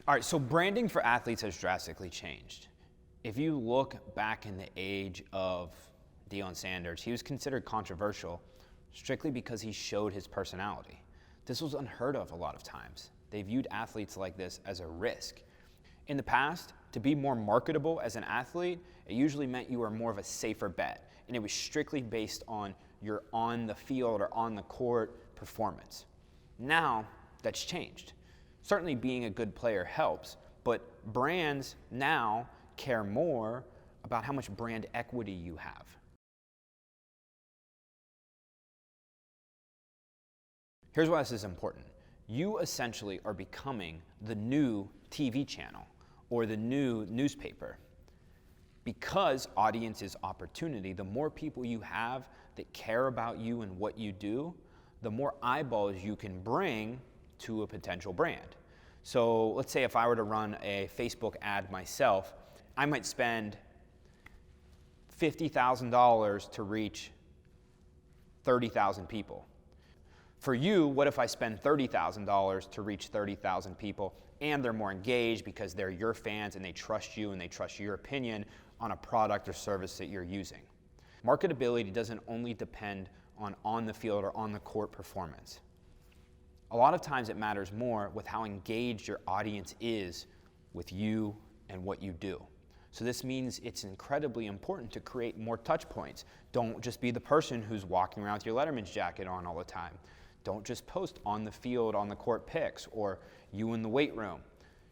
All right, so branding for athletes has drastically changed. If you look back in the age of Deion Sanders, he was considered controversial strictly because he showed his personality. This was unheard of a lot of times. They viewed athletes like this as a risk. In the past, to be more marketable as an athlete, it usually meant you were more of a safer bet, and it was strictly based on your on the field or on the court performance. Now, that's changed. Certainly being a good player helps, but brands now care more about how much brand equity you have. Here's why this is important. You essentially are becoming the new TV channel or the new newspaper. Because audience is opportunity, the more people you have that care about you and what you do, the more eyeballs you can bring to a potential brand. So let's say if I were to run a Facebook ad myself, I might spend $50,000 to reach 30,000 people. For you, what if I spend $30,000 to reach 30,000 people and they're more engaged because they're your fans and they trust you and they trust your opinion on a product or service that you're using? Marketability doesn't only depend on the field or on the court performance. A lot of times it matters more with how engaged your audience is with you and what you do. So this means it's incredibly important to create more touch points. Don't just be the person who's walking around with your Letterman's jacket on all the time. Don't just post on the field, on the court pics, or you in the weight room.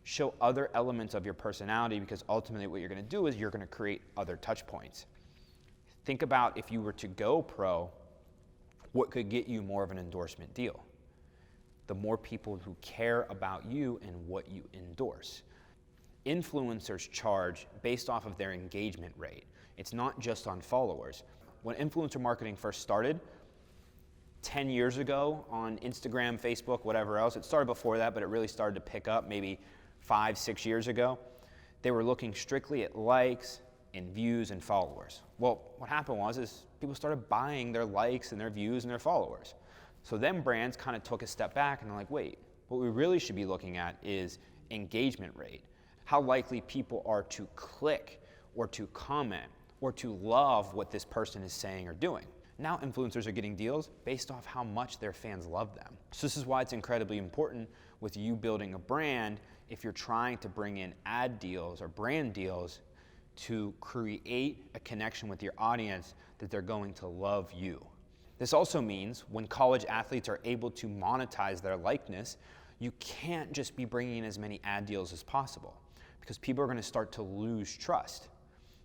Show other elements of your personality, because ultimately what you're going to do is you're going to create other touch points. Think about if you were to go pro, what could get you more of an endorsement deal? The more people who care about you and what you endorse. Influencers charge based off of their engagement rate. It's not just on followers. When influencer marketing first started, 10 years ago on Instagram, Facebook, whatever else, it started before that, but it really started to pick up maybe 5-6 years ago. They were looking strictly at likes and views and followers. Well, what happened was people started buying their likes and their views and their followers. So then brands kind of took a step back and they're like, wait, what we really should be looking at is engagement rate. How likely people are to click or to comment or to love what this person is saying or doing. Now influencers are getting deals based off how much their fans love them. So this is why it's incredibly important with you building a brand, if you're trying to bring in ad deals or brand deals, to create a connection with your audience that they're going to love you. This also means when college athletes are able to monetize their likeness, you can't just be bringing in as many ad deals as possible, because people are going to start to lose trust.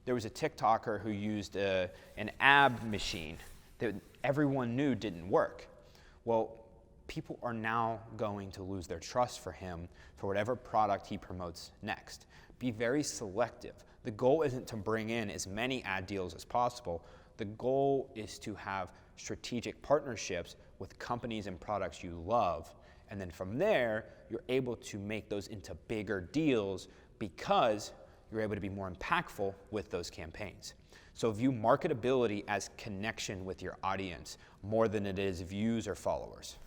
There was a TikToker who used an ab machine that everyone knew didn't work. Well, people are now going to lose their trust for him for whatever product he promotes next. Be very selective. The goal isn't to bring in as many ad deals as possible. The goal is to have strategic partnerships with companies and products you love. And then from there, you're able to make those into bigger deals because you're able to be more impactful with those campaigns. So view marketability as connection with your audience more than it is views or followers.